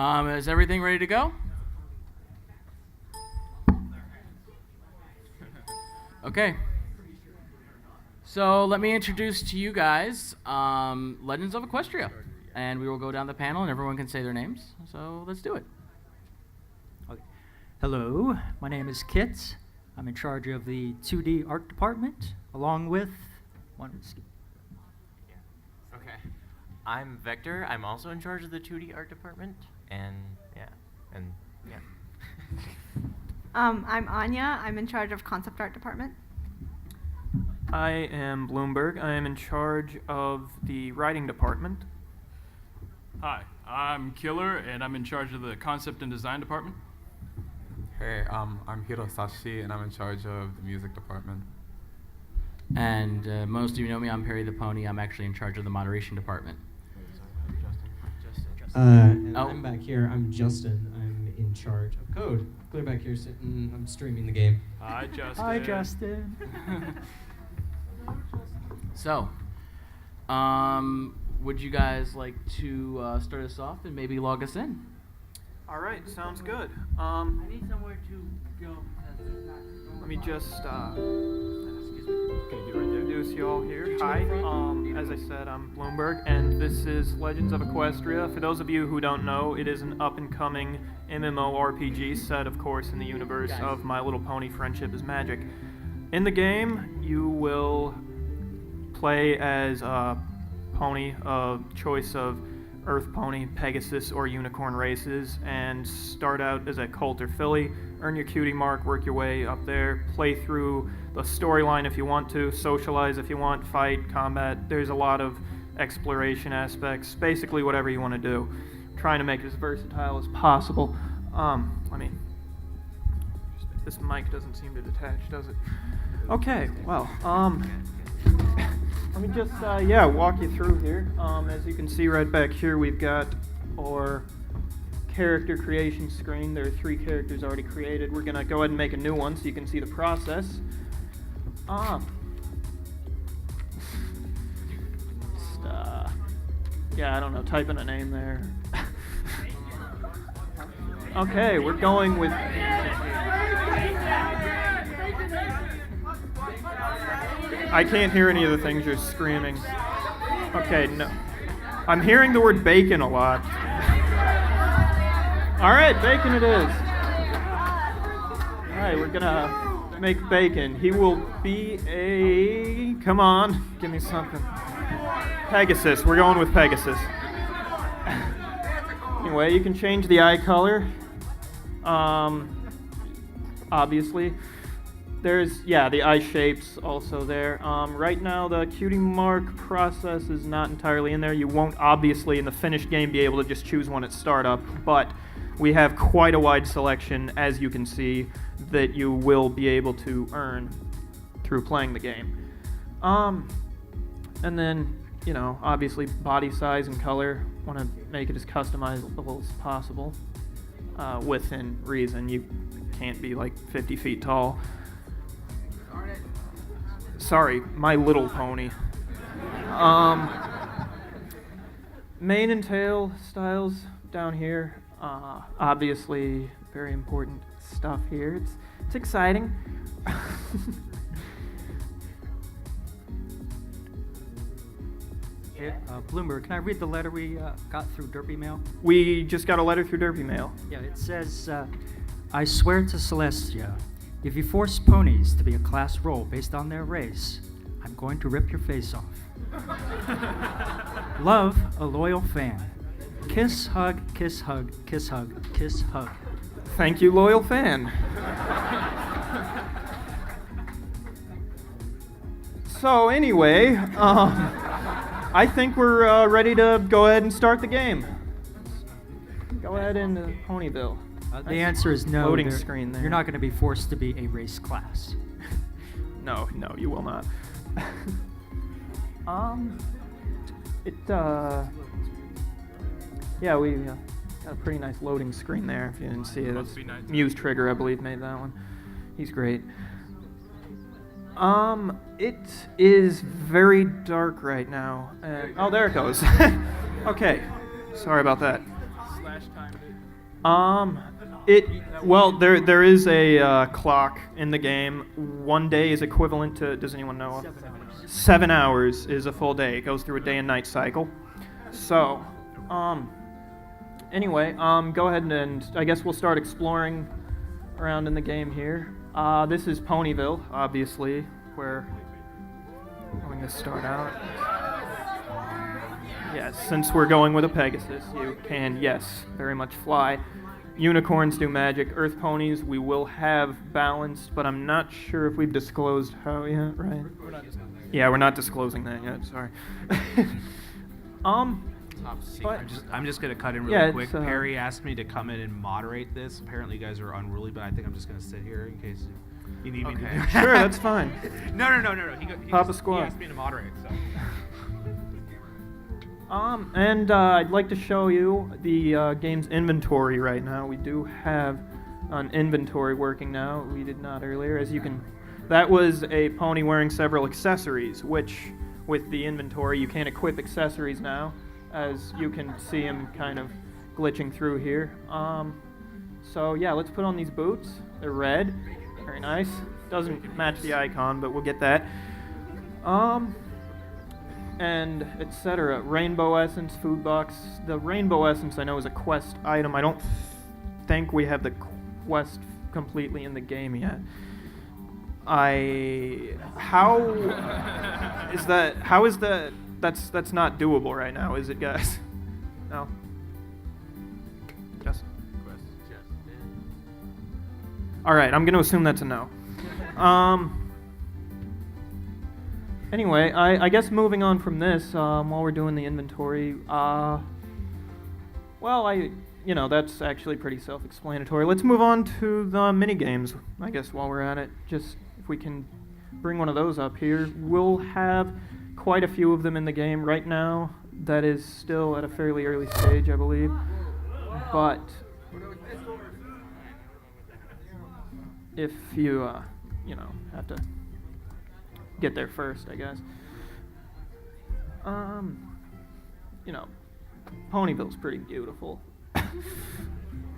Is everything ready to go? Okay. So let me introduce to you guys Legends of Equestria. And we will go down the panel and everyone can say their names. So let's do it. Okay. Hello, my name is Kit. I'm in charge of the 2D art department, along with Okay. I'm Vector. I'm also in charge of the 2D art department. And yeah. I'm Anya. I'm in charge of concept art department. I am Bloomberg. I am in charge of the writing department. Hi, I'm Killer, and I'm in charge of the concept and design department. Hey, I'm Hirosashi, and I'm in charge of the music department. And most of you know me, I'm Perry the Pony. I'm actually in charge of the moderation department. I'm back here. I'm Justin. I'm in charge of code. Clear back here sitting. I'm streaming the game. Hi, Justin. Hi, Justin. So, would you guys like to start us off and maybe log us in? All right, sounds good. I need somewhere to go. Let me just introduce you all here. Hi, as I said, I'm Bloomberg, and this is Legends of Equestria. For those of you who don't know, it is an up-and-coming MMORPG set, of course, in the universe of My Little Pony Friendship is Magic. In the game, you will play as a pony of choice of Earth Pony, Pegasus, or Unicorn races, and start out as a Colt or Filly, earn your cutie mark, work your way up there, play through the storyline if you want to, socialize if you want, fight, combat. There's a lot of exploration aspects, basically whatever you want to do. Trying to make it as versatile as possible. This mic doesn't seem to detach, does it? Okay, well, let me just, walk you through here. As you can see right back here, we've got our character creation screen. There are 3 characters already created. We're going to go ahead and make a new one so you can see the process. I don't know, type in a name there. Okay, we're going with... I can't hear any of the things you're screaming. Okay, no. I'm hearing the word bacon a lot. All right, bacon it is. All right, we're gonna make bacon. He will be a... Come on, give me something. Pegasus, we're going with Pegasus. Anyway, you can change the eye color. Obviously. There's, the eye shapes also there. Right now, the cutie mark process is not entirely in there. You won't, obviously, in the finished game, be able to just choose one at startup, but we have quite a wide selection, as you can see, that you will be able to earn through playing the game. And then, obviously, body size and color. Want to make it as customizable as possible, within reason. You can't be, 50 feet tall. Sorry, My Little Pony. Mane and tail styles down here. Obviously, very important stuff here. It's exciting. Bloomberg, can I read the letter we got through Derpy Mail? We just got a letter through Derpy Mail. Yeah, it says, I swear to Celestia, if you force ponies to be a class role based on their race, I'm going to rip your face off. Love, a loyal fan. Kiss, hug, kiss, hug, kiss, hug, kiss, hug. Thank you, loyal fan. So anyway, I think we're ready to go ahead and start the game. Go ahead into Ponyville. The answer is no. Loading screen there. You're not going to be forced to be a race class. No, you will not. We got a pretty nice loading screen there. If you didn't see it, that's Muse Trigger, I believe, made that one. He's great. It is very dark right now. Oh, there it goes. Okay, sorry about that. There is a clock in the game. 1 day is equivalent to, does anyone know? 7 hours is a full day. It goes through a day and night cycle. So, anyway, go ahead and I guess we'll start exploring around in the game here. This is Ponyville, obviously, where I'm going to start out. Yes, since we're going with a Pegasus, you can, yes, very much fly. Unicorns do magic. Earth ponies we will have balanced, but I'm not sure if we've disclosed how yet, right? Yeah, we're not disclosing that yet, sorry. Top secret. I'm just gonna cut in really quick. Perry asked me to come in and moderate this. Apparently, you guys are unruly, but I think I'm just gonna sit here in case you need me to do that. Sure, that's fine. No. Papa Squad. He asked me to moderate, so. And I'd like to show you the game's inventory right now. We do have an inventory working now. We did not earlier. As you can, that was a pony wearing several accessories, which with the inventory you can equip accessories now, as you can see him kind of glitching through here. So yeah, let's put on these boots. They're red. Very nice. Doesn't match the icon, but we'll get that. And etc. Rainbow essence, food box. The rainbow essence I know is a quest item. I don't think we have the quest completely in the game yet. How is that? That's not doable right now, is it, guys? No. Yes. All right, I'm going to assume that's a no. Anyway, I guess moving on from this, while we're doing the inventory, that's actually pretty self-explanatory. Let's move on to the mini games. I guess while we're at it, just if we can bring one of those up here, we'll have quite a few of them in the game right now. That is still at a fairly early stage, I believe. But if you, have to get there first, I guess. Ponyville's pretty beautiful.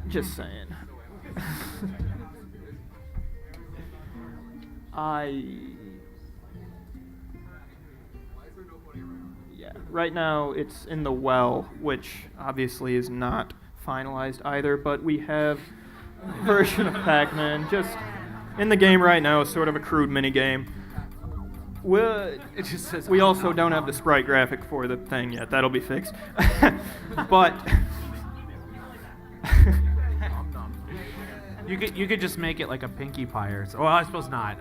Just saying. Right now it's in the well, which obviously is not finalized either, but we have a version of Pac-Man just in the game right now, sort of a crude mini game. We also don't have the sprite graphic for the thing yet. That'll be fixed. But you could just make it like a Pinkie Pie or so. Well, I suppose not.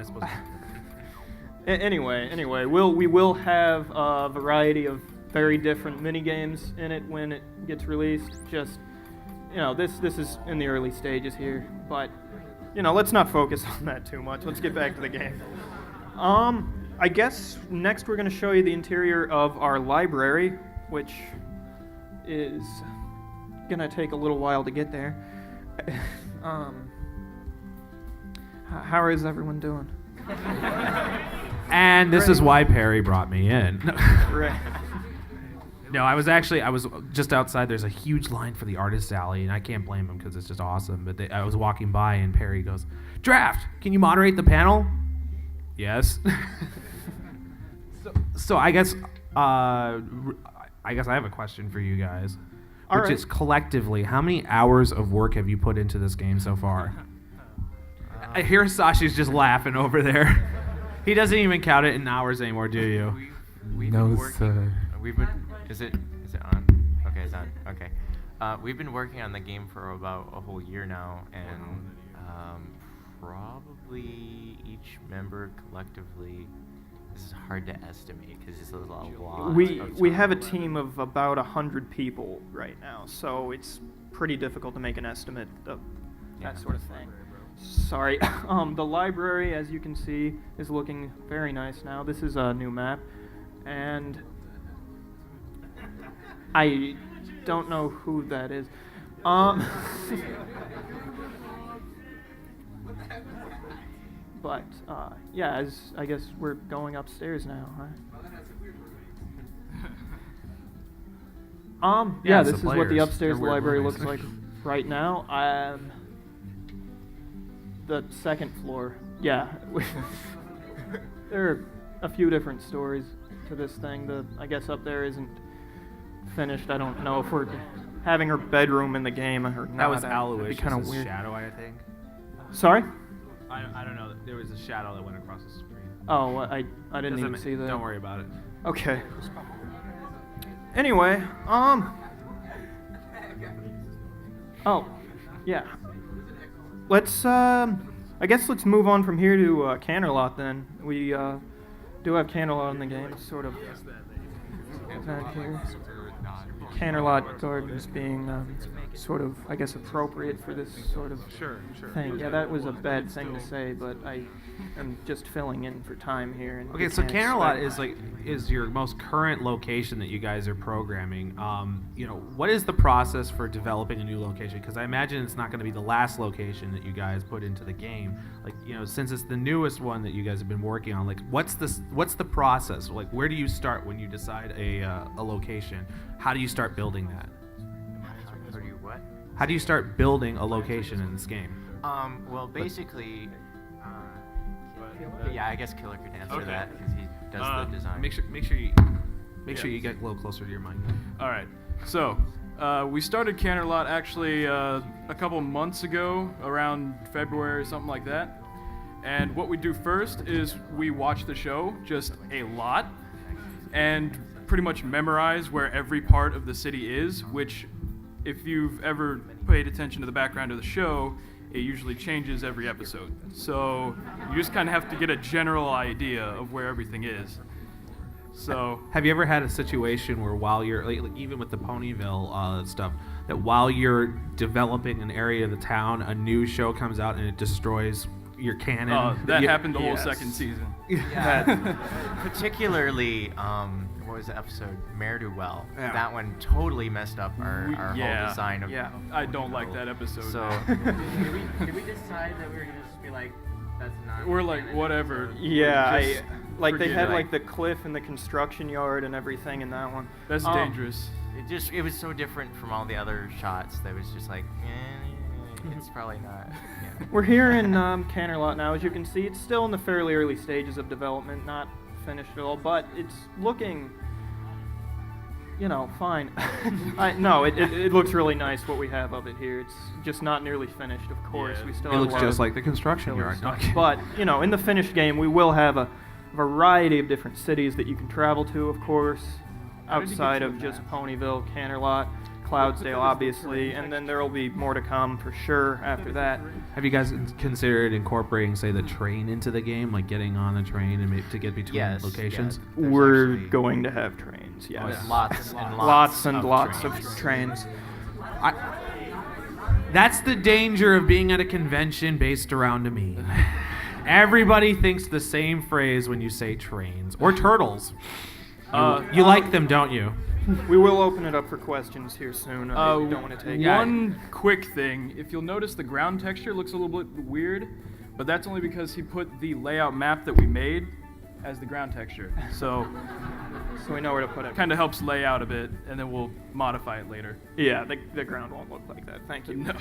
Anyway, we will have a variety of very different mini games in it when it gets released. Just this is in the early stages here, but let's not focus on that too much. Let's get back to the game. I guess next we're going to show you the interior of our library, which is going to take a little while to get there. How is everyone doing? And this is why Perry brought me in. Right. No, I was just outside. There's a huge line for the artist alley, and I can't blame him because it's just awesome. But I was walking by, and Perry goes, "Draft, can you moderate the panel?" Yes. So I guess I have a question for you guys, which is collectively, how many hours of work have you put into this game so far? I hear Sashi's just laughing over there. He doesn't even count it in hours anymore, do you? We've been working. Is it on? Okay, it's on. Okay. We've been working on the game for about a whole year now, and probably each member collectively. This is hard to estimate because this is a lot. We have a team of about 100 people right now, so it's pretty difficult to make an estimate of that sort of thing. Sorry. The library, as you can see, is looking very nice now. This is a new map, and I don't know who that is. But, as I guess we're going upstairs now, huh? This is what the upstairs library looks like. Right now, I'm the second floor. Yeah. There are a few different stories to this thing. I guess up there isn't finished. I don't know if we're having her bedroom in the game or not. That was That'd be Aloysius' kind of weird. shadow, I think. Sorry? I don't know. There was a shadow that went across the screen. Oh, I didn't even see that. Don't worry about it. Okay. Anyway, oh, yeah. Let's, I guess let's move on from here to Canterlot then. We do have Canterlot in the game, sort of. Back here. Canterlot Gardens being sort of, I guess, appropriate for this sort of thing. Yeah, that was a bad thing to say, but I am just filling in for time here. And Okay, so Canterlot is your most current location that you guys are programming. What is the process for developing a new location? Because I imagine it's not going to be the last location that you guys put into the game. Since it's the newest one that you guys have been working on, what's the process? Where do you start when you decide a location? How do you start building that? How do you what? How do you start building a location in this game? Well, basically, yeah, I guess Killer could answer that because he does the design. Make sure you get a little closer to your mic. All right. So, we started Canterlot actually a couple months ago, around February, something like that. And what we do first is we watch the show just a lot and pretty much memorize where every part of the city is, which, if you've ever paid attention to the background of the show, it usually changes every episode. So you just kind of have to get a general idea of where everything is. So have you ever had a situation where while you're even with the Ponyville stuff, that while you're developing an area of the town, a new show comes out and it destroys your canon? That happened the whole second season. Yeah. Particularly, what was the episode? Ne'er-do-well. Yeah. That one totally messed up our whole design of. Yeah, I don't like that episode. So Did we decide that we were gonna just be like, that's not? We're like, whatever. Yeah, Just they forget had it. the cliff and the construction yard and everything in that one. That's dangerous. it was so different from all the other shots that was just like, it's probably not. Yeah. We're here in Canterlot now. As you can see, it's still in the fairly early stages of development, not finished at all, but it's looking, fine. It looks really nice what we have of it here. It's just not nearly finished, of course. Yeah. We still It have looks a lot just of like the construction killer yard. stuff. But, in the finished game, we will have a variety of different cities that you can travel to, of course, outside of just Ponyville, Canterlot, Cloudsdale, obviously, and then there will be more to come for sure after that. Have you guys considered incorporating, say, the train into the game, like getting on a train and to get between Yes, locations? yeah. There's We're actually- going to have trains, yes. There's lots and Lots and of lots trains. of trains. That's the danger of being at a convention based around a meme. Everybody thinks the same phrase when you say trains or turtles. You like them, don't you? We will open it up for questions here soon. I don't want to take One quick thing, if you'll notice, the ground texture looks a little bit weird, but that's only because he put the layout map that we made as the ground texture. So so we know where to put it. kind of helps lay out a bit, and then we'll modify it later. Yeah, the ground won't look like that. Thank you. No.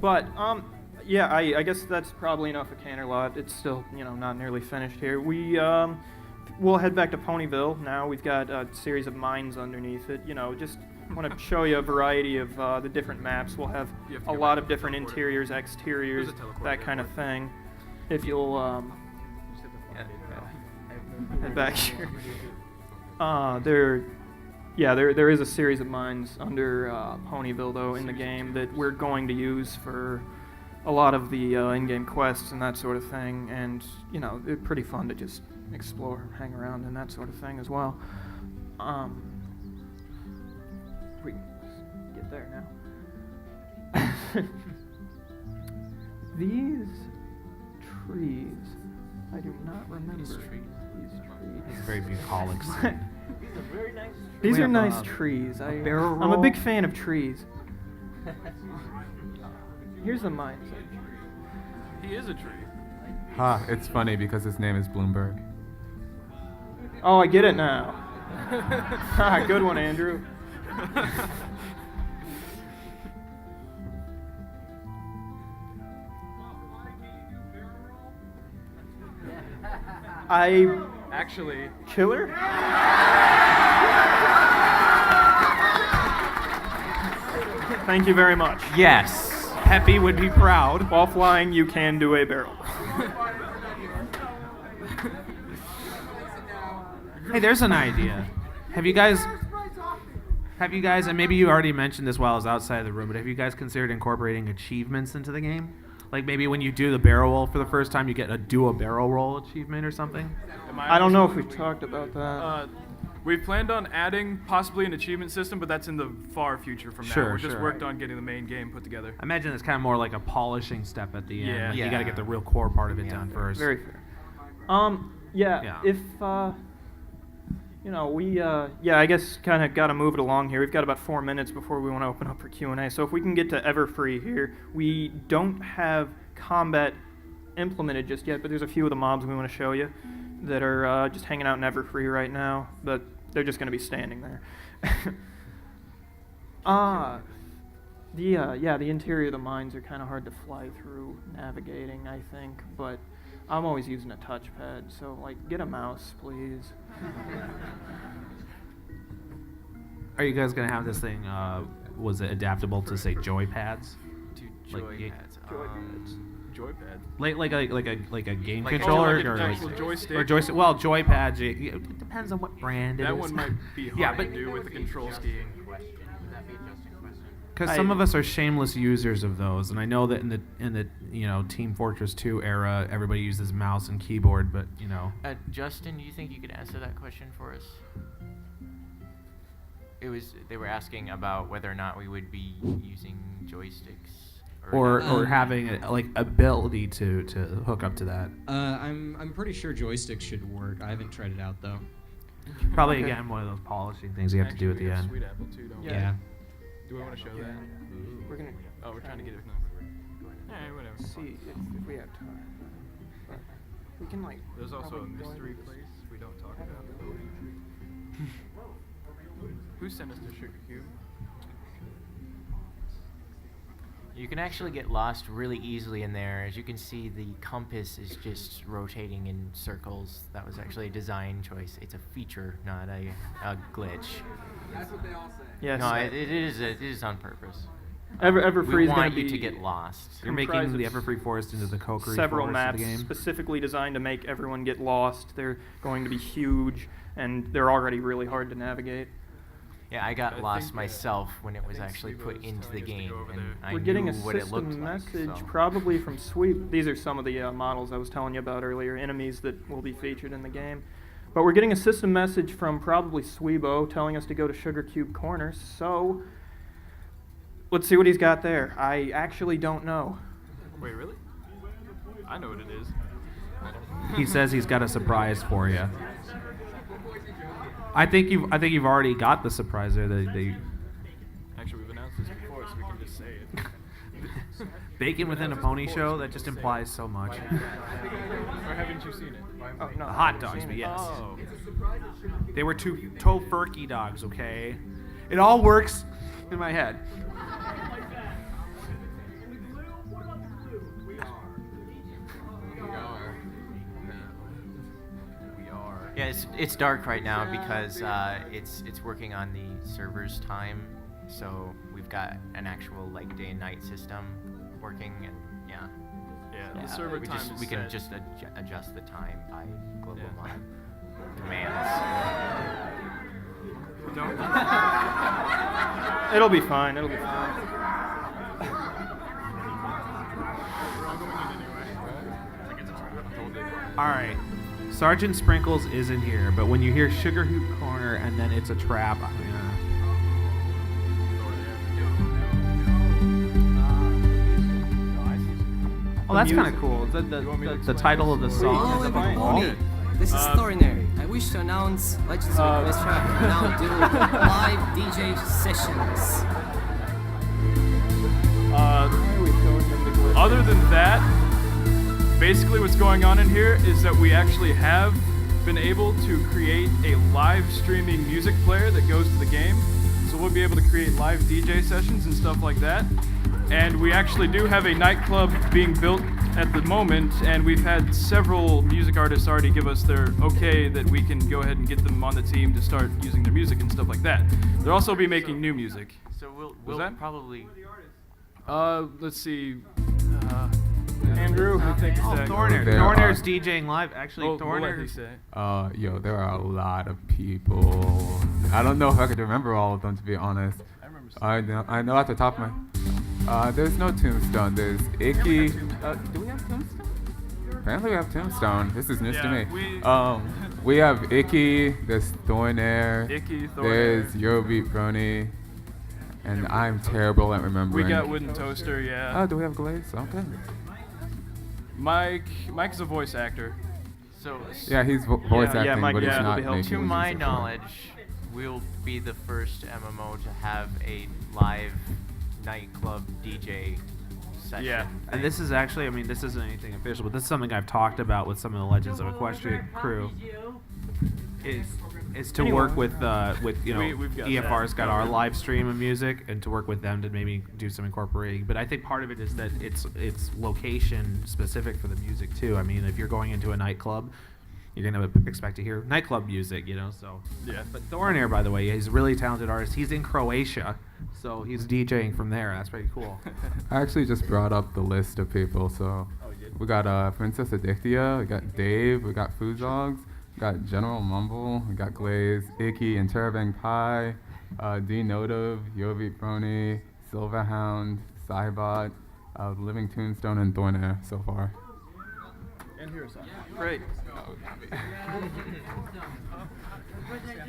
But yeah, I guess that's probably enough of Canterlot. It's still not nearly finished here. We'll head back to Ponyville now. We've got a series of mines underneath it. Just want to show you a variety of the different maps. We'll have a lot of different interiors, exteriors, that kind of thing. If you'll head back here. There is a series of mines under Ponyville, though, in the game that we're going to use for a lot of the in-game quests and that sort of thing. And, it's pretty fun to just explore, hang around, and that sort of thing as well. We can get there now. These trees, I do not remember these trees. It's a very bucolic scene. These We are have, nice trees. I'm barrel a roll. big fan of trees. Here's a mine. He is a tree. It's funny because his name is Bloomberg. Oh, I get it now. Good one, Andrew. Actually, Killer? Thank you very much. Yes. Peppy would be proud. While flying, you can do a barrel. Hey, there's an idea. Have you guys, and maybe you already mentioned this while I was outside of the room, but have you guys considered incorporating achievements into the game? Like maybe when you do the barrel roll for the first time, you get a do a barrel roll achievement or something? I don't know if we've talked about that. we've planned on adding possibly an achievement system, but that's in the far future from now. Sure, We're just sure. worked on getting the main game put together. I imagine it's kind of more like a polishing step at the end. Yeah. Like you got to get the real core part of it done first. Very fair. Yeah. If I guess kind of got to move it along here. We've got about 4 minutes before we want to open up for Q&A. So if we can get to Everfree here, we don't have combat implemented just yet, but there's a few of the mobs we want to show you that are just hanging out in Everfree right now, but they're just going to be standing there. The interior of the mines are kind of hard to fly through navigating, I think, but I'm always using a touchpad, so get a mouse, please. Are you guys going to have this thing, was it adaptable to, say, joy pads? Joypads. Joypad. Like a game Like a- controller? like an or actual joystick? Or joystick. Well, joypads, it depends on what brand it is. That one might be hard Yeah, to but- do with the control skiing. Because some of us are shameless users of those, and I know that in the Team Fortress 2 era, everybody uses mouse and keyboard, but Justin, do you think you could answer that question for us? They were asking about whether or not we would be using joysticks or having ability to hook up to that. I'm pretty sure joysticks should work. I haven't tried it out though. Probably again one of those polishing things you have to do at the end. Sweet Apple too, don't we? Yeah. Do we want to show that? We're gonna We're trying to get it. Alright, whatever. see if we have time. But we can There's also a probably go mystery into- place we don't talk about. Who sent us to Sugar Cube? You can actually get lost really easily in there. As you can see, the compass is just rotating in circles. That was actually a design choice. It's a feature, not a glitch. That's what they all say. Yes. No, it is on purpose. Everfree We is going want to you be to get lost. You're comprised making the of Everfree Forest into the Kokory several Forest maps of the game. specifically designed to make everyone get lost. They're going to be huge, and they're already really hard to navigate. Yeah, I got I lost think, myself when it was think actually Sweebo put is into the telling us to game, go over and there. I We're getting knew a what it looked system like. message So. probably from Sweep. These are some of the models I was telling you about earlier, enemies that will be featured in the game. But we're getting a system message from probably Sweebo telling us to go to Sugar Cube Corner. So let's see what he's got there. I actually don't know. Wait, really? I know what it is. He says he's got a surprise for you. I think you've already got the surprise there. Actually, we've announced this before, so we can just say it. Bacon within a pony show. That just implies so much. Or haven't you seen it? Oh, no. The hot dogs, but yes. Oh. They were two tofurkey dogs, okay? It all works in my head. Yeah, it's dark right now because it's working on the server's time, so we've got an actual day and night system working, and yeah. Yeah, the server time is we can set. just adjust the time by global Yeah. mod commands. It'll be fine. It'll be fine. All right. Sergeant Sprinkles isn't here, but when you hear Sugar Hoop Corner and then it's a trap, oh, that's kind of cool. The title of the song Hello is up on the wall. everybody, this is Thornary. I wish to announce Legends of Equestria will now do live DJ sessions. Other than that, basically what's going on in here is that we actually have been able to create a live streaming music player that goes to the game. So we'll be able to create live DJ sessions and stuff like that. And we actually do have a nightclub being built at the moment, and we've had several music artists already give us their okay that we can go ahead and get them on the team to start using their music and stuff like that. They'll also be making new music. So we'll that? probably. Let's see. Andrew, I think Thorner. There Thorner's are- DJing live. Actually, We'll let Thorner. you say. Yo, there are a lot of people. I don't know if I could remember all of them, to be honest. I know at the top of my. There's no Tombstone. There's Icky. Do we have Tombstone? Apparently we have Tombstone. This is news to Yeah, me. We have Icky. There's Thornair. Icky, Thornair. There's Yobeat Brony. And I'm terrible at We remembering. got Wooden Toaster, yeah. Oh, do we have Glaze? Okay. Mike's a voice actor. So Yeah, he's voice Yeah, acting, Mike, but he's yeah, not it'll be making to my music. knowledge, we'll be the first MMO to have a live nightclub DJ session. Yeah. And this is actually, I mean, this isn't anything official, but this is something I've talked about with some of the Legends of Equestria crew. Is to work with you know, We've got EFR's that got our covered. live stream of music, and to work with them to maybe do some incorporating. But I think part of it is that it's location specific for the music too. I mean, if you're going into a nightclub, you're gonna expect to hear nightclub music, you know. So Yeah. But Thornair, by the way, he's a really talented artist. He's in Croatia, so he's DJing from there. That's pretty cool. I actually just brought up the list of people. So we got Princess Adictia, we got Dave, we got Foozogs, we got General Mumble, we got Glaze, Icky, and Terabang Pie, D Notive, Yobeat Brony, Silverhound, Cybot, Living Tombstone, and Thornair so far. And here's that. Great.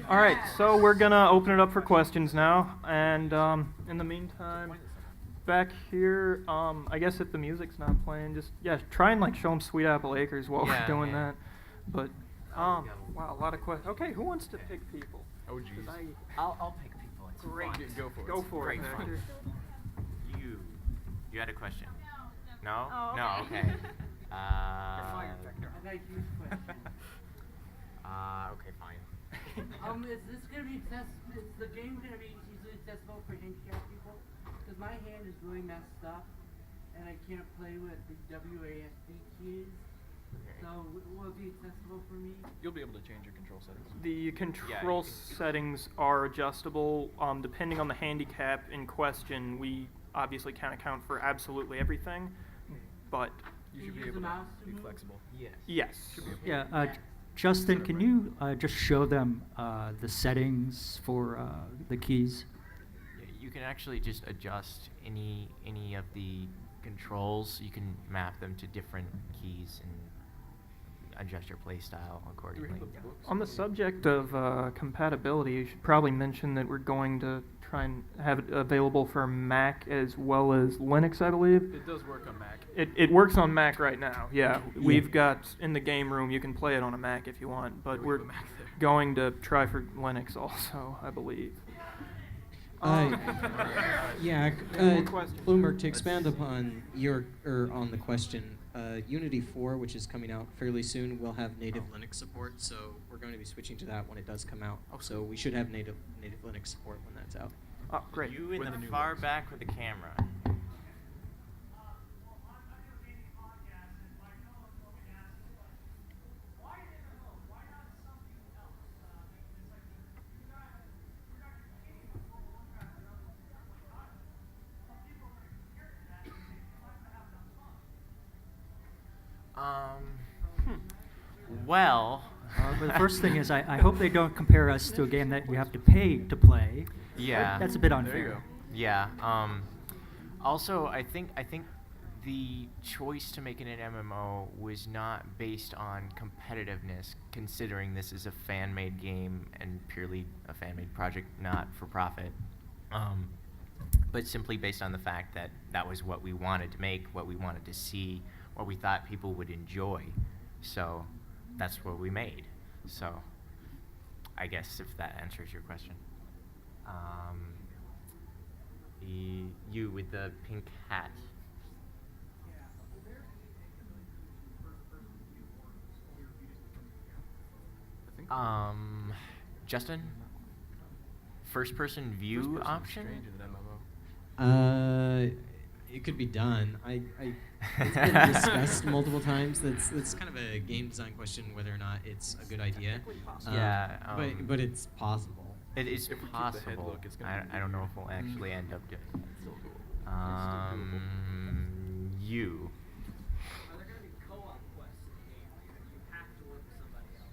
All right, so we're gonna open it up for questions now, and in the meantime, back here, I guess if the music's not playing, just try and like show them Sweet Apple Acres while Yeah, we're doing yeah. that. But wow, a lot of questions. Okay, who wants to pick people? Oh, jeez. I'll pick people. It's Great. fun. Go for it. Go for it, Great fun. Hector. You had a question? No? Oh, No, okay. okay. Okay, fine. Is this gonna be accessible? Is the game gonna be easily accessible for handicapped people? Because my hand is really messed up, and I can't play with the WASD keys. So will it be accessible for me? You'll be able to change your control settings. The control settings are adjustable depending on the handicap in question. We obviously can't account for absolutely everything, but You should Use be the able to mouse to be move? flexible. Yes. yes. Yeah, Justin, can you just show them the settings for the keys? Yeah, you can actually just adjust any of the controls. You can map them to different keys and adjust your play style accordingly. On the subject of compatibility, you should probably mention that we're going to try and have it available for Mac as well as Linux, I believe. It does work on Mac. It works on Mac right now, yeah. We've got, in the game room, you can play it on a Mac if you want, but we're going to try for Linux also, I believe. Yeah, More questions? Bloomberg, to expand upon on the question, Unity 4, which is coming out fairly soon, will have native Linux support, so we're going to be switching to that when it does come out. So we should have native Linux support when that's out. Oh, great. You in With the the new far ones. back with the camera. Well. But the first thing is, I hope they don't compare us to a game that you have to pay to play. Yeah. That's a bit There you unfair. go. Yeah. Also, I think the choice to make it an MMO was not based on competitiveness, considering this is a fan-made game and purely a fan-made project, not for profit. But simply based on the fact that that was what we wanted to make, what we wanted to see, what we thought people would enjoy. So that's what we made. So I guess if that answers your question. You with the pink hat. Justin? First person view First person's option? strange in an MMO. it could be done. It's been discussed multiple times. That's kind of a game design question whether or not it's a good idea. But it's possible. It is If we keep the possible. head look, it's gonna be I don't know if we'll actually end up doing it. You. Are there going to be co-op quests in the game? Like, you have to work with somebody else.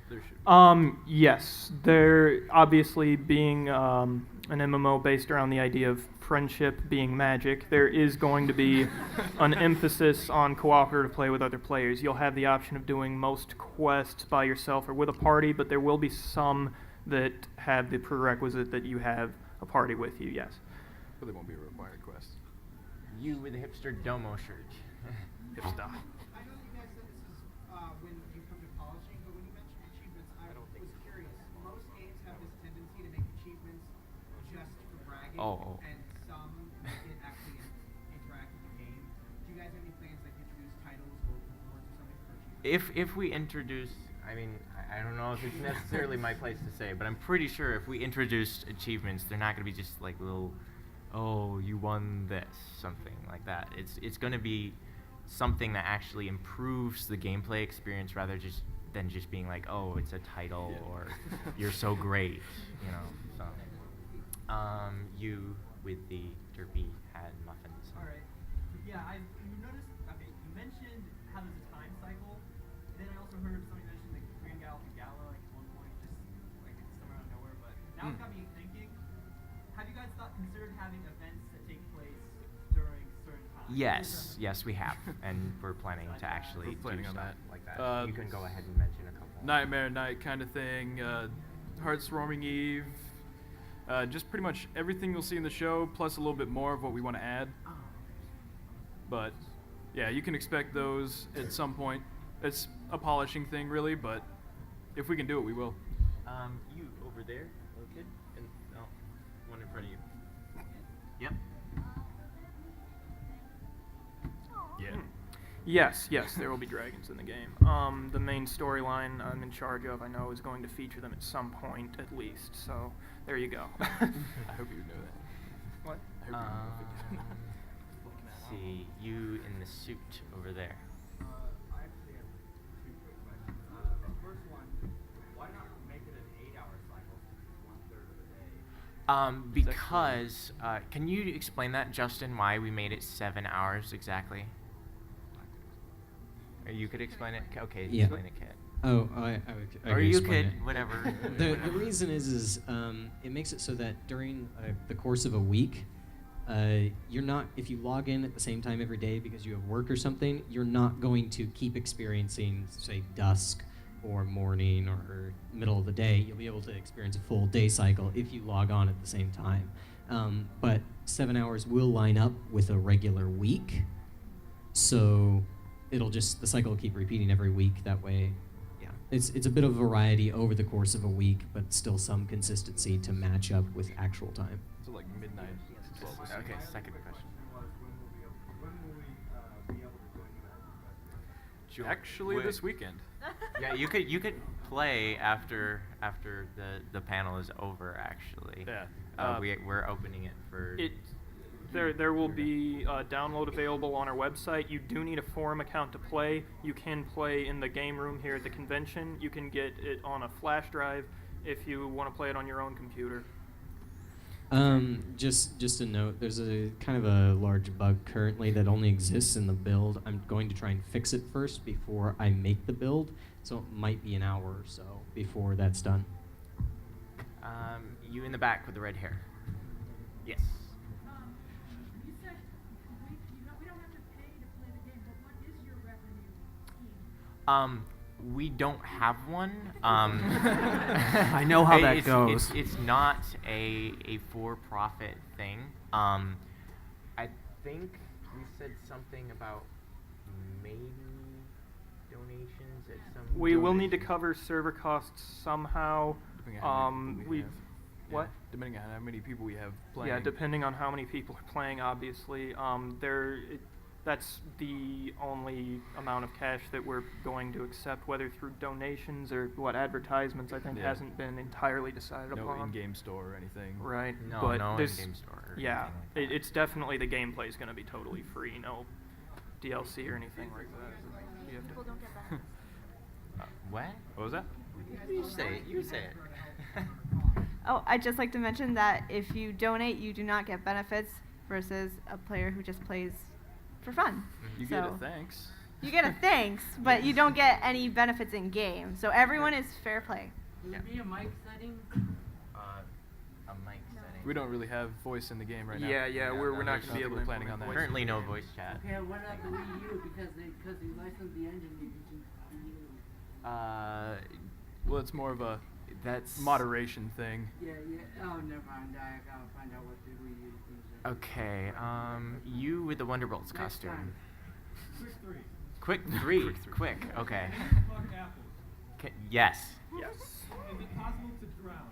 There should be. Yes, there obviously being an MMO based around the idea of friendship being magic, there is going to be an emphasis on cooperative play with other players. You'll have the option of doing most quests by yourself or with a party, but there will be some that have the prerequisite that you have a party with you, yes. But they won't be a required quest. You with the hipster domo shirt. Hipster. I know you guys said this is when you come to polishing, but when you mentioned achievements, I was curious. Most games have this tendency to make achievements just for bragging, and some make it actually interact with the game. Do you guys have any plans like introduce titles or rewards or something for achievements? If we introduce, I mean, I don't know if it's necessarily my place to say, but I'm pretty sure if we introduce achievements, they're not going to be just like little, oh, you won this, something like that. It's going to be something that actually improves the gameplay experience rather than just being like, oh, it's a title or you're so great, you know. So, you with the derpy hat and muffins. All right. Yeah, you noticed. Okay, you mentioned how there's a time cycle. Then I also heard somebody mention like Green Gala like at one point, just like it's somewhere out of nowhere. But now it's got me thinking. Have you guys considered having events that take place during certain times? Yes, we have, and we're planning to actually do planning on stuff that. like that. You can go ahead and mention a couple. Nightmare Night kind of thing, Heartswarming Eve, just pretty much everything you'll see in the show, plus a little bit more of what we want to add. But yeah, you can expect those at some point. It's a polishing thing, really, but if we can do it, we will. You over there, little kid, and one in front of you. Yep. Yeah. Yes, there will be dragons in the game. The main storyline I'm in charge of, I know, is going to feature them at some point, at least. So, there you go. I hope you know that. What? I hope you know that. See, you in the suit over there. I actually have two quick questions. The first one, why not make it an 8-hour cycle since it's 1/3 of the day? Because, can you explain that, Justin, why we made it 7 hours exactly? Or you could explain it? Okay, Yeah. explain it, Kit. Oh, I Or can you explain could, it. whatever. The reason is it makes it so that during the course of a week, you're not, if you log in at the same time every day because you have work or something, you're not going to keep experiencing, say, dusk or morning or middle of the day. You'll be able to experience a full day cycle if you log on at the same time. But 7 hours will line up with a regular week, so the cycle will keep repeating every week. That way, yeah, it's a bit of variety over the course of a week, but still some consistency to match up with actual time. So like midnight. Okay, second question. Actually, this weekend. Yeah, you could play after the panel is over. Actually, Yeah. we're opening it for. There will be a download available on our website. You do need a forum account to play. You can play in the game room here at the convention. You can get it on a flash drive if you want to play it on your own computer. Just a note, there's a kind of a large bug currently that only exists in the build. I'm going to try and fix it first before I make the build, so it might be an hour or so before that's done. You in the back with the red hair. Yes. You said we don't have to pay to play the game, but what is your revenue scheme? We don't have one. I know how that goes. It's not a for-profit thing. I think we said something about maybe donations at some. We will need to cover server costs somehow. Depending on how many people we have. What? Yeah, depending on how many people we have playing. Yeah, depending on how many people are playing, obviously. that's the only amount of cash that we're going to accept, whether through donations or what advertisements. I think Yeah. hasn't been entirely decided No upon. in-game store or anything. Right. No, but no there's- in-game store or Yeah, anything like that. it's definitely the gameplay is going to be totally free. No DLC or anything like that. You have to- People don't get benefits. What? What was that? You say it. You say it. Oh, I'd just like to mention that if you donate, you do not get benefits versus a player who just plays for fun. You get a So- thanks. You get a thanks, but you don't get any benefits in game. So everyone is fair play. Will it be a mic setting? A mic setting. We don't really have voice in the game right now. Yeah, we're not there's going to be able nothing to planning on that. Currently, no voice chat. Okay, what about the Wii U? Because they licensed the engine, maybe to Wii U. Well, it's more of a That's moderation thing. Yeah. Oh, never mind. I gotta find out what the Wii U things are. Okay. You with the Wonderbolts Next costume. time. Quick three. Quick. Okay. Yes. Yes. Is it possible to drown?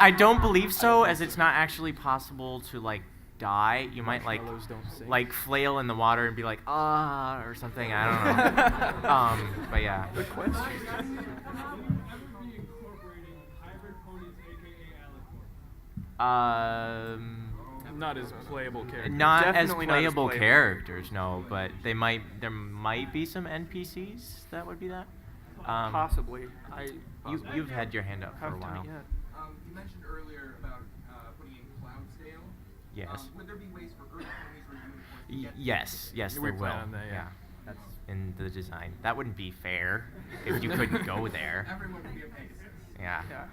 I don't believe so, as it's not actually possible to like die. You might Marshmallows don't sink. like flail in the water and be like or something. I don't know. But yeah. Good question. Ever be incorporating hybrid ponies, aka Alicorn? Not as playable characters. Not as Definitely not as playable playable. characters, no. But there might be some NPCs that would be that. Possibly. You've had your hand up for a Haven't done while. it yet. You mentioned earlier about putting in Cloudsdale. Yes. Would there be ways for Earth ponies or unicorns to get Yes, We there will. plan on that, yeah. That's in the design. That wouldn't be fair if you couldn't go there. Everyone would be a Pegasus. Yeah. Yeah.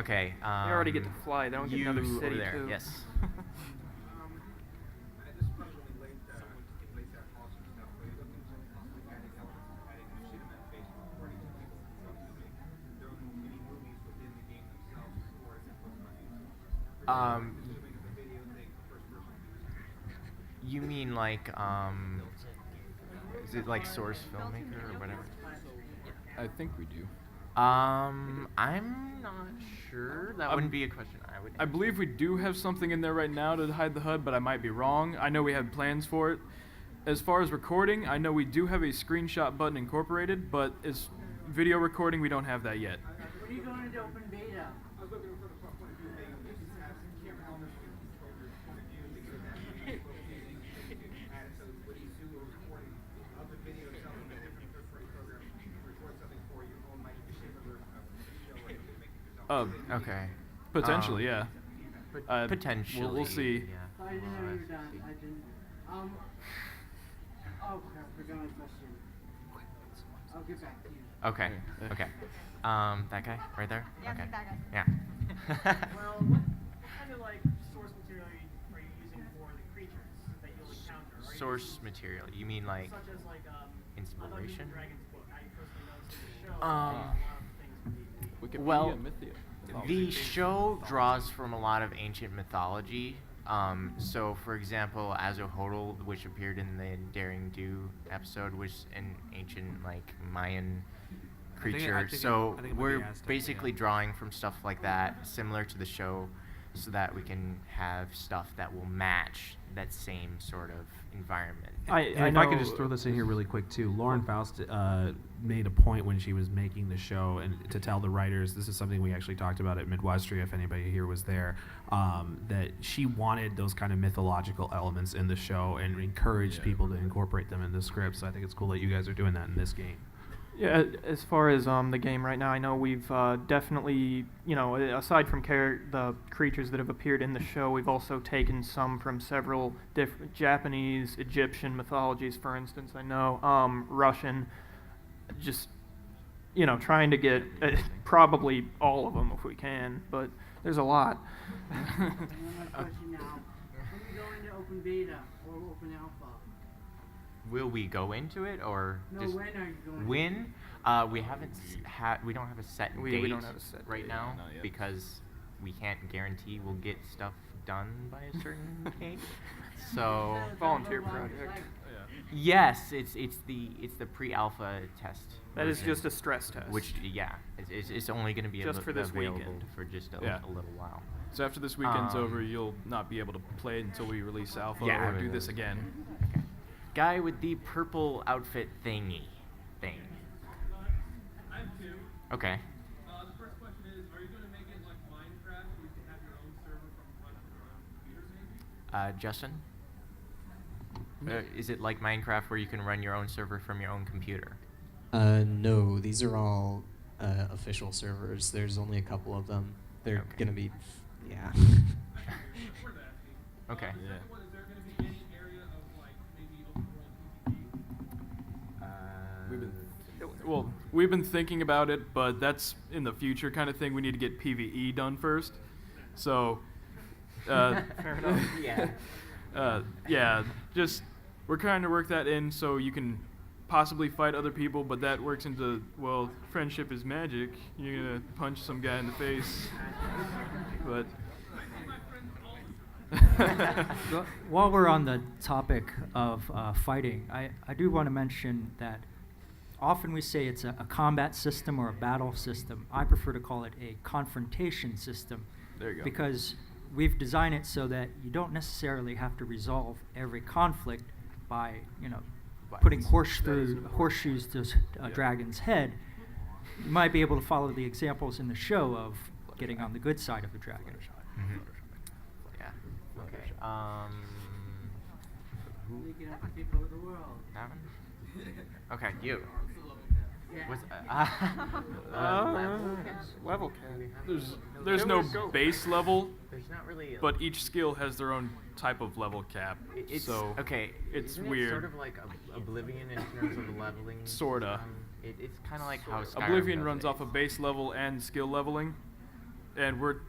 Okay. They already get to fly. They don't get you another over city there. too. Yes. This is probably really late. Someone can lace out costs and stuff, but it doesn't possibly adding elements, adding cinematic-based recordings of people filming their own mini movies within the game themselves, or is it assuming the video thing, first person. You mean like is it like Source Filmmaker or whatever? I think we do. I'm not sure. That wouldn't be a question I would. I believe we do have something in there right now to hide the HUD, but I might be wrong. I know we had plans for it. As far as recording, I know we do have a screenshot button incorporated, but as video recording, we don't have that yet. When are you going into open beta? I was looking for the point of view thing. This is has camera elements from each character's point of view. Things like that. And so when you do a recording of the video itself in a different third-party program, record something for your own like similar show or something, make it yourself. Okay. Potentially, yeah. Potentially. We'll see. Yeah. I didn't know you were done. I didn't. Oh crap! Forgot my question. I'll get back to you. Okay. Okay. That guy right there. Yeah, Okay. that guy. Yeah. Well, what kind of like source material are you using for the creatures that you'll encounter? Are you Source material. You mean like such as like I thought you inspiration? used Dragon's Book. I personally noticed in the show. Um, a lot of things would be Well, Mythia. the show draws from a lot of ancient mythology. So, for example, Azotl, which appeared in the Daring Do episode, was an ancient, like, Mayan creature. So we're basically drawing from stuff like that, similar to the show, so that we can have stuff that will match that same sort of environment. And if I could just throw this in here really quick too, Lauren Faust made a point when she was making the show, and to tell the writers, this is something we actually talked about at Midwestria, if anybody here was there, that she wanted those kind of mythological elements in the show and encouraged people to incorporate them in the script. So I think it's cool that you guys are doing that in this game. Yeah, as far as the game right now, I know we've definitely, aside from the creatures that have appeared in the show, we've also taken some from several different Japanese, Egyptian mythologies, for instance. I know Russian, just trying to get probably all of them if we can, but there's a lot. One more question now. When we go into open beta or open alpha? Will we go into it or No, just when are you going? when? We haven't we don't have a set We date don't have a set right date. now Not yet. because we can't guarantee we'll get stuff done by a certain date. So Volunteer project. Yes, it's the pre-alpha test. That is version, just a stress test. Which it's only going to be Just for this available weekend. for just a little while. So after this weekend's over, you'll not be able to play it until we release alpha Yeah, or do this again. Okay. Guy with the purple outfit thing. I have two. Okay. The first question is, are you going to make it like Minecraft, where you can have your own server from running your own computer, maybe? Justin? Is it like Minecraft where you can run your own server from your own computer? No, these are all official servers. There's only a couple of them. They're gonna be, yeah. Okay. Second one, is there going to be any area of like maybe open world PvP? We've been thinking about it, but that's in the future kind of thing. We need to get PvE done first. So, Fair enough. yeah, just we're trying to work that in so you can possibly fight other people, but that works into, well, friendship is magic. You're gonna punch some guy in the face, but. While we're on the topic of fighting, I do want to mention that often we say it's a combat system or a battle system. I prefer to call it a confrontation system. There you go. Because we've designed it so that you don't necessarily have to resolve every conflict by, putting horseshoes to a dragon's head. You might be able to follow the examples in the show of getting on the good side of the dragon. Mm-hmm. Yeah. Okay. You can have to take over the world. That one? Okay, you. Yeah. What's level cap. There's no base level. There's not really. But each skill has their own type of level cap. It's so okay. It's isn't weird. It sort of like Oblivion in terms of the leveling. Sorta. It's kind of like how Skyrim Oblivion does runs it. off of base level and skill leveling, and we're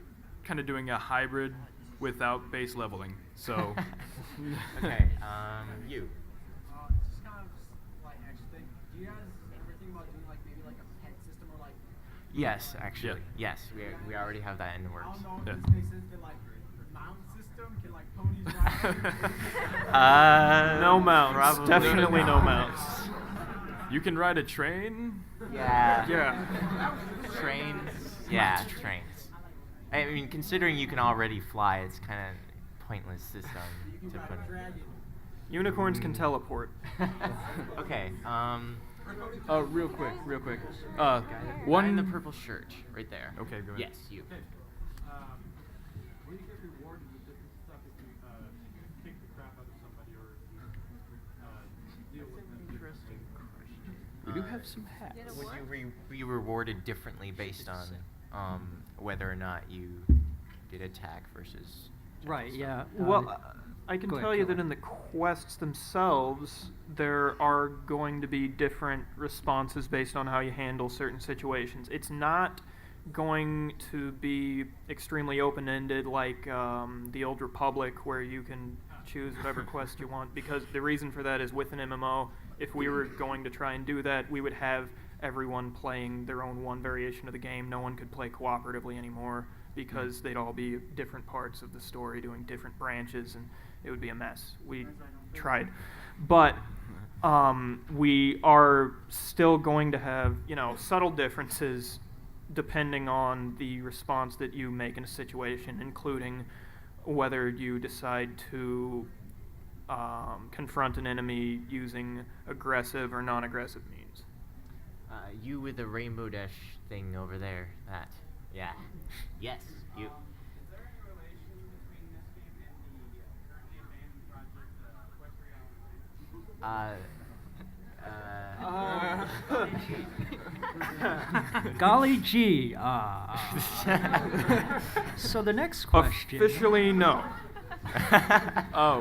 kind of doing a hybrid without base leveling. So. Okay. You. Just kind of like extra thing. Do you guys ever think about doing like maybe like a pet system or like? Yes, actually. Yes, we already have that in the works. I don't know if this makes sense, but like mount system can like ponies ride. No mounts. Probably Definitely no not. mounts. You can ride a train. Yeah. Yeah. Trains. Yeah, trains. I mean, considering you can already fly, it's kind of pointless system to put. Unicorns can teleport. Okay. Real quick. Guy One in the purple shirt, right there. Okay, go ahead. Yes, you. Will you get rewarded with different stuff if you kick the crap out of somebody or if you deal with them? Interesting question. We do have some hats. Would you be rewarded differently based on whether or not you did attack versus? Right, yeah. Well, I can go ahead, tell you Kelly. that in the quests themselves, there are going to be different responses based on how you handle certain situations. It's not going to be extremely open-ended like the Old Republic, where you can choose whatever quest you want, because the reason for that is with an MMO, if we were going to try and do that, we would have everyone playing their own one variation of the game. No one could play cooperatively anymore because they'd all be different parts of the story doing different branches, and it would be a mess. We tried. But we are still going to have, subtle differences depending on the response that you make in a situation, including whether you decide to confront an enemy using aggressive or non-aggressive means. You with the rainbow dash thing over there. That. Yeah. Yes, you. Is there any relation between this game and the currently abandoned project, Equestria? Golly gee. So the next question. Officially, no.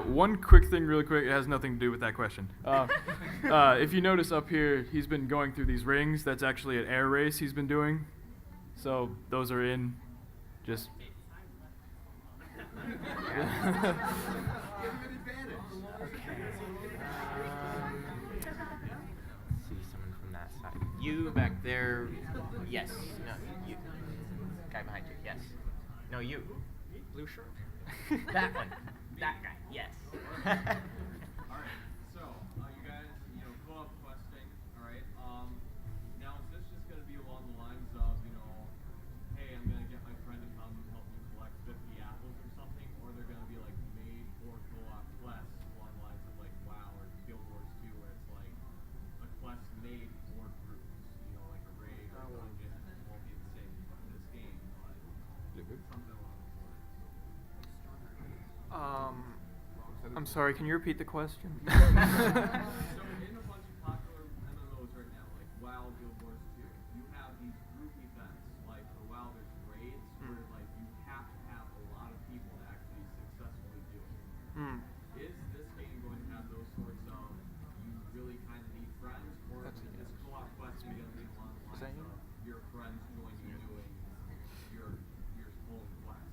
One quick thing, really quick. It has nothing to do with that question. If you notice up here, he's been going through these rings. That's actually an air race he's been doing. So those are in. Just. See someone from that side. You back there. Yes. No. You. Guy behind you. Yes. No. You. Blue shirt. That one. That guy. Yes. Alright, so, you're I'm sorry, can you repeat the question? So in a bunch of popular MMOs right now, like WoW, Guild Wars 2, you have these group events. Like for WoW, there's raids where like you have to have a lot of people to actually successfully do it. Is this game going to have those sorts of you really kind of need friends, or is this co-op quest going to be along the lines of your friends join you doing your own quest?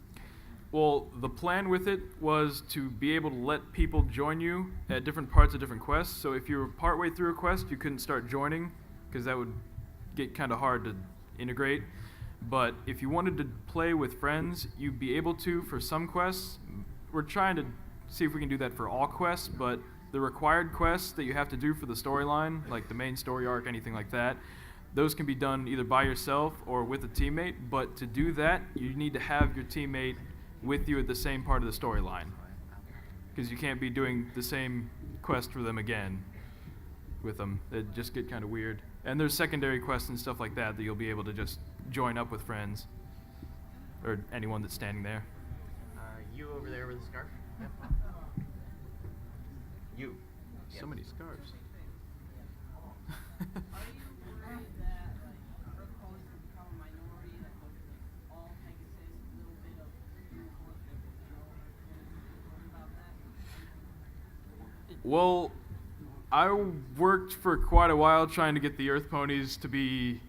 Well, the plan with it was to be able to let people join you at different parts of different quests. So if you were partway through a quest, you couldn't start joining because that would get kind of hard to integrate. But if you wanted to play with friends, you'd be able to for some quests. We're trying to see if we can do that for all quests, but the required quests that you have to do for the storyline, like the main story arc, anything like that, those can be done either by yourself or with a teammate. But to do that, you need to have your teammate with you at the same part of the storyline, because you can't be doing the same quest for them again with them. It'd just get kind of weird. And there's secondary quests and stuff like that you'll be able to just join up with friends or anyone that's standing there. You over there with the scarf? You. So many scarves. Well, I worked for quite a while trying to get the Earth Ponies to be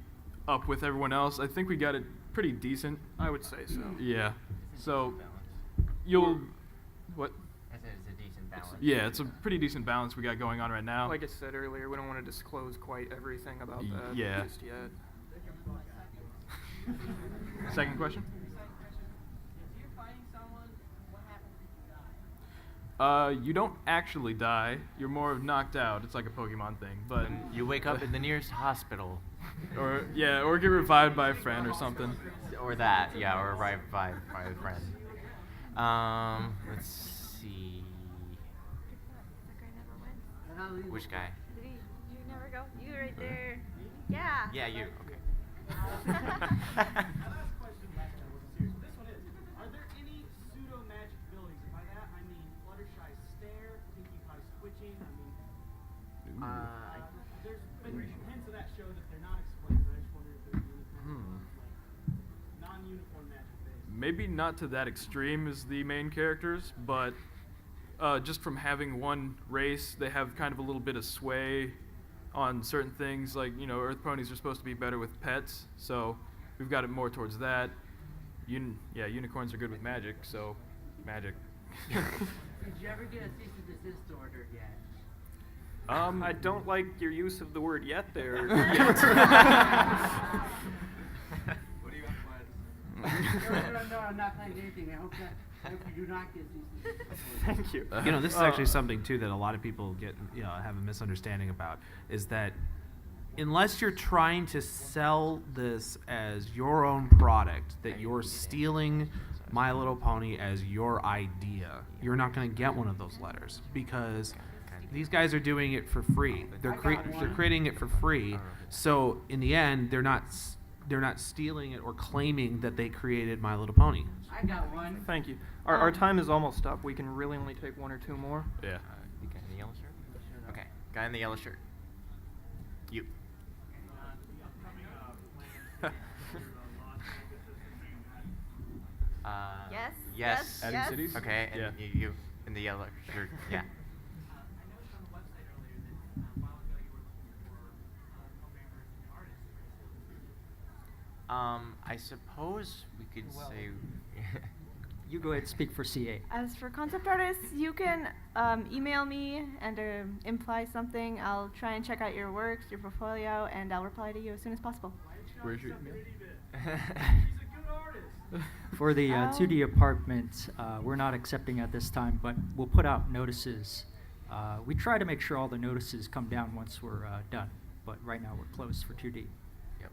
up with everyone else. I think we got it pretty decent. I would say so. Yeah. So you'll what? I said it's a decent balance. Yeah, it's a pretty decent balance we got going on right now. Like I said earlier, we don't want to disclose quite everything about that Yeah. just yet. Second question? You don't actually die. You're more knocked out. It's like a Pokemon thing, but You wake up in the nearest hospital. or get revived by a friend or something. Or that, yeah, or revived by a friend. Let's see. Which guy? You never go. You right there. Yeah. Yeah, you. Okay. Last question, serious. This one is: are there any pseudo magic abilities? And by that I mean Fluttershy stare, Pinkie Pie switching. I mean, there's been hints of that show that they're not explained. But I just wonder if there's any kind of non-uniform magic based. Maybe not to that extreme as the main characters, but just from having one race, they have kind of a little bit of sway on certain things. Like, Earth Ponies are supposed to be better with pets, so we've got it more towards that. Unicorns are good with magic, so magic. Did you ever get a cease and desist order yet? I don't like your use of the word "yet" there. What do you have No, I'm not playing anything. I hope you do not get cease and desist. Thank you. This is actually something too that a lot of people have a misunderstanding about, is that unless you're trying to sell this as your own product, that you're stealing My Little Pony as your idea, you're not going to get one of those letters, because these guys are doing it for free. They're creating it for free. So in the end, they're not stealing it or claiming that they created My Little Pony. I got one. Thank you. Our time is almost up. We can really only take one or two more. Yeah. You guy in the yellow shirt? Okay, guy in the yellow shirt. You. Yes. Yes. Adding Yes. cities? Okay, and Yeah. you in the yellow shirt. Yeah. I suppose we could say. You go ahead and speak for CA. As for concept artists, you can email me and imply something. I'll try and check out your works, your portfolio, and I'll reply to you as soon as possible. Where's your email? For the 2D apartment, we're not accepting at this time, but we'll put out notices. We try to make sure all the notices come down once we're done, but right now we're closed for 2D. Yep.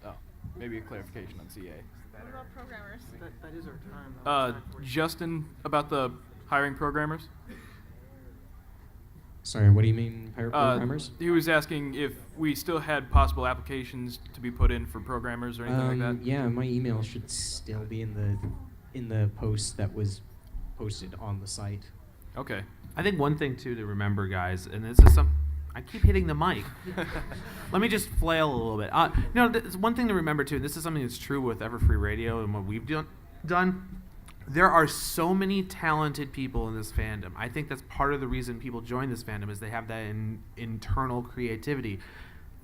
Oh, maybe a clarification on CA. What about programmers? That is our time. Justin, about the hiring programmers? Sorry, what do you mean, programmers? He was asking if we still had possible applications to be put in for programmers or anything like that. Yeah, my email should still be in the post that was posted on the site. Okay. I think one thing too to remember, guys, and this is I keep hitting the mic. Let me just flail a little bit. There's one thing to remember too. This is something that's true with Everfree Radio and what we've done. There are so many talented people in this fandom. I think that's part of the reason people join this fandom is they have that internal creativity.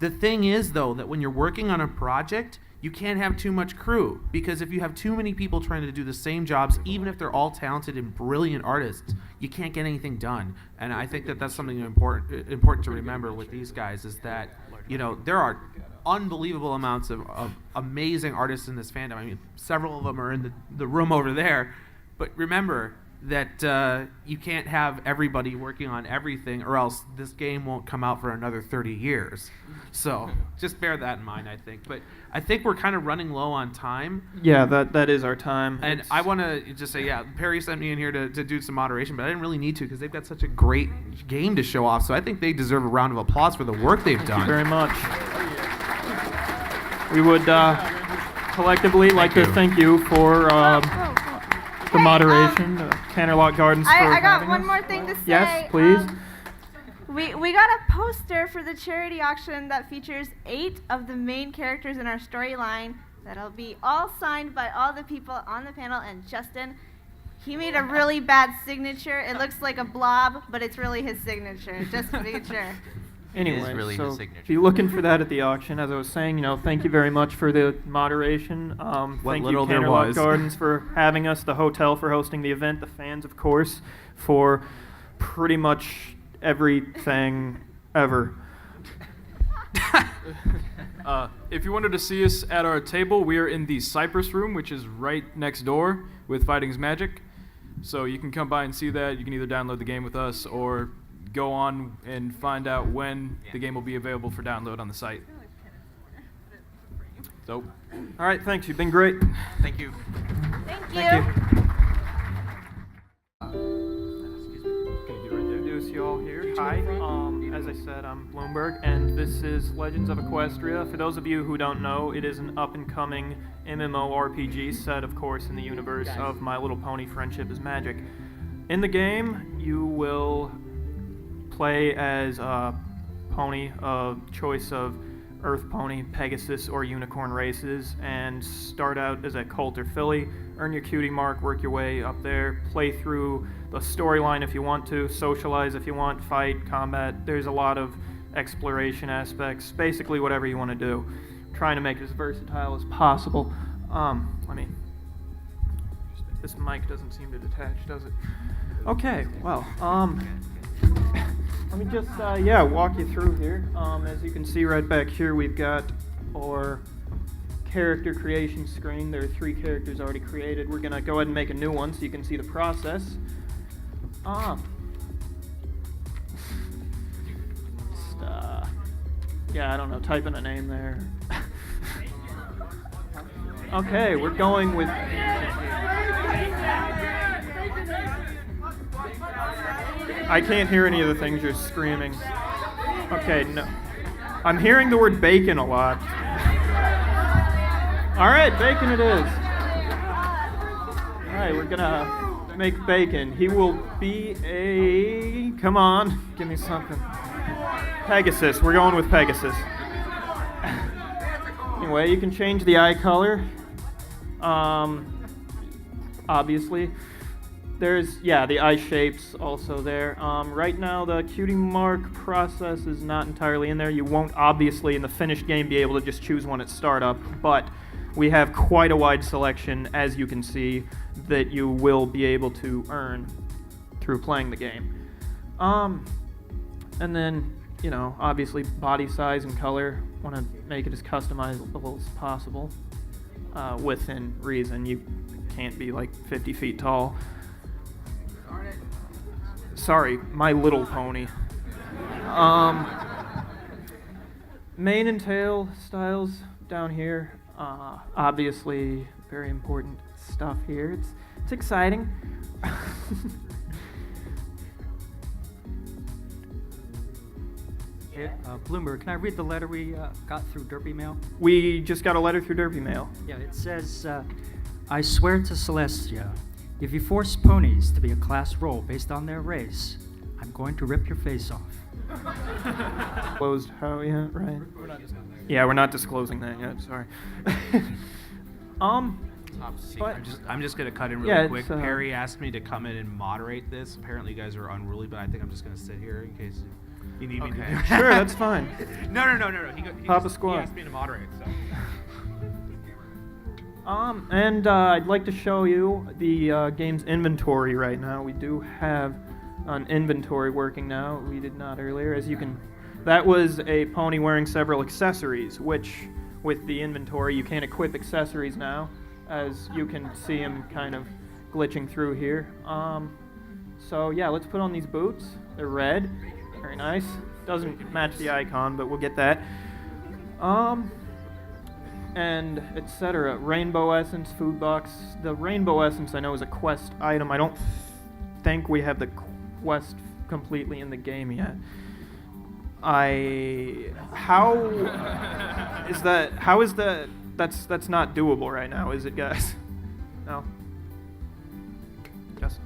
The thing is, though, that when you're working on a project, you can't have too much crew, because if you have too many people trying to do the same jobs, even if they're all talented and brilliant artists, you can't get anything done. And I think that that's something important to remember with these guys is that, there are unbelievable amounts of amazing artists in this fandom. I mean, several of them are in the room over there. But remember that you can't have everybody working on everything, or else this game won't come out for another 30 years. So just bear that in mind, I think. But I think we're kind of running low on time. Yeah, that is our time. And I want to just say, Perry sent me in here to do some moderation, but I didn't really need to because they've got such a great game to show off. So I think they deserve a round of applause for the work they've done. Thank you very much. We would collectively like to thank you for the moderation, Canterlot Gardens for I got having one us. more thing to say. Yes, please. We got a poster for the charity auction that features 8 of the main characters in our storyline that'll be all signed by all the people on the panel, and Justin, he made a really bad signature. It looks like a blob, but it's really his signature, just to make sure. Anyway, really so his signature. be looking for that at the auction. As I was saying, thank you very much for the moderation. Thank you, little there Canterlot was. Gardens, for having us, the hotel for hosting the event, the fans, of course, for pretty much everything ever. If you wanted to see us at our table, we are in the Cypress Room, which is right next door with Fighting's Magic. So you can come by and see that. You can either download the game with us or go on and find out when the game will be available for download on the site. So, all right, thanks. You've been great. Thank you. Thank you. Introduce you all here. Hi. As I said, I'm Bloomberg, and this is Legends of Equestria. For those of you who don't know, it is an up-and-coming MMORPG set, of course, in the universe of My Little Pony: Friendship is Magic. In the game, you will play as a pony of choice of Earth Pony, Pegasus, or Unicorn races, and start out as a colt or filly, earn your cutie mark, work your way up there, play through the storyline if you want to, socialize if you want, fight, combat. There's a lot of exploration aspects, basically whatever you want to do. Trying to make it as versatile as possible. This mic doesn't seem to detach, does it? Okay, well, let me just, walk you through here. As you can see right back here, we've got our character creation screen. There are 3 characters already created. We're going to go ahead and make a new one so you can see the process. I don't know, type in a name there. Okay, we're going with... I can't hear any of the things you're screaming. Okay, no. I'm hearing the word bacon a lot. All right, bacon it is. All right, we're gonna make bacon. He will be a... Come on, give me something. Pegasus, we're going with Pegasus. Anyway, you can change the eye color. Obviously. There's, the eye shapes also there. Right now, the cutie mark process is not entirely in there. You won't, obviously, in the finished game, be able to just choose one at startup, but we have quite a wide selection, as you can see, that you will be able to earn through playing the game. And then, obviously, body size and color. Want to make it as customizable as possible, within reason. You can't be, 50 feet tall. Sorry, My Little Pony. Mane and tail styles down here. Obviously, very important stuff here. It's exciting. Bloomberg, can I read the letter we got through Derpy Mail? We just got a letter through Derpy Mail. Yeah, it says, I swear to Celestia, If you force ponies to be a class role based on their race, I'm going to rip your face off. Closed how yet, right? Yeah, we're not disclosing that yet, sorry. Top secret. But I'm just gonna cut in really yeah, quick. it's, Perry asked me to come in and moderate this. Apparently, you guys are unruly, but I think I'm just gonna sit here in case you need me to do. Sure, that's fine. No. He Papa Squad. He asked me to moderate. So. And I'd like to show you the game's inventory right now. We do have an inventory working now. We did not earlier, as you can. That was a pony wearing several accessories, which with the inventory you can't equip accessories now, as you can see him kind of glitching through here. So yeah, let's put on these boots. They're red, very nice. Doesn't match the icon, but we'll get that. And etc. Rainbow essence, food box. The rainbow essence I know is a quest item. I don't think we have the quest completely in the game yet. How is that? That's not doable right now, is it, guys? No. Yes.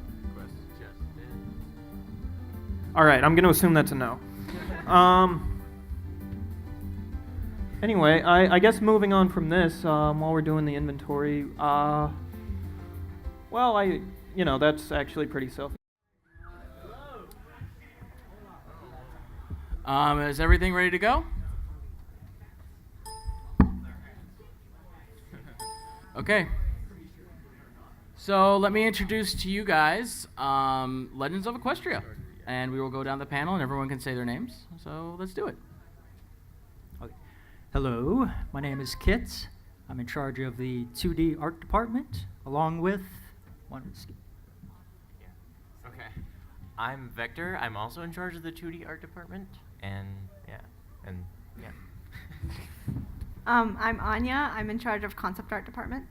All right, I'm gonna assume that's a no. Anyway, I guess moving on from this, while we're doing the inventory, that's actually pretty self. Is everything ready to go? Okay. So let me introduce to you guys Legends of Equestria. And we will go down the panel and everyone can say their names. So let's do it. Okay. Hello, my name is Kit. I'm in charge of the 2D art department, along with Okay. I'm Vector. I'm also in charge of the 2D art department. And yeah. I'm Anya. I'm in charge of concept art department.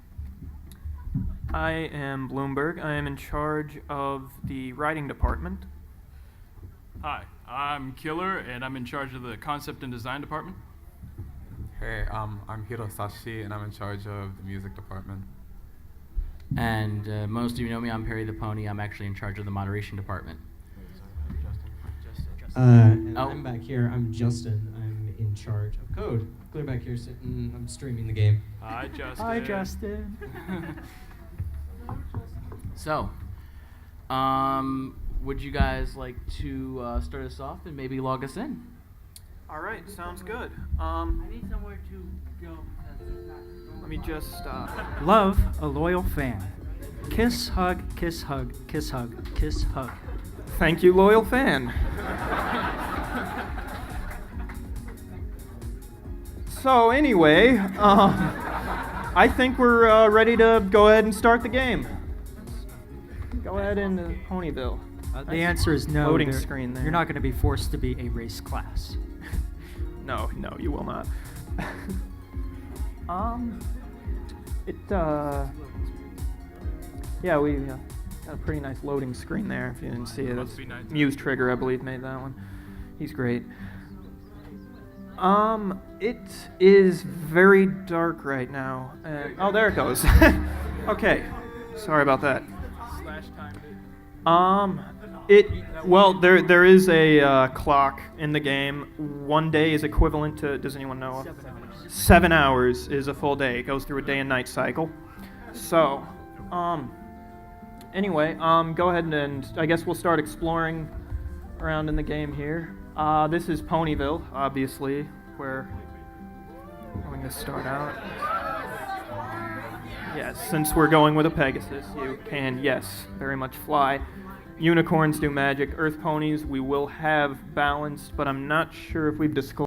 I am Bloomberg. I am in charge of the writing department. Hi, I'm Killer, and I'm in charge of the concept and design department. Hey, I'm Hirosashi, and I'm in charge of the music department. And most of you know me, I'm Perry the Pony. I'm actually in charge of the moderation department. I'm back here. I'm Justin. I'm in charge of code. Clear back here sitting. I'm streaming the game. Hi, Justin. Hi, Justin. So, would you guys like to start us off and maybe log us in? All right, sounds good. I need somewhere to go because there's not. Let me just. Love a loyal fan. Kiss, hug, kiss, hug, kiss, hug, kiss, hug. Thank you, loyal fan. So anyway, I think we're ready to go ahead and start the game. Go ahead into Ponyville. The answer is no. Loading screen there. You're not going to be forced to be a race class. No, you will not. Yeah, we got a pretty nice loading screen there. If you didn't see it, that's Muse Trigger, I believe, made that one. He's great. It is very dark right now. Oh, there it goes. Okay, sorry about that. There is a clock in the game. 1 day is equivalent to, does anyone know? 7 hours is a full day. It goes through a day and night cycle. So, anyway, go ahead and I guess we'll start exploring around in the game here. This is Ponyville, obviously, where we're going to start out. Yes, since we're going with a Pegasus, you can, yes, very much fly. Unicorns do magic. Earth ponies we will have balanced, but I'm not sure if we've disclosed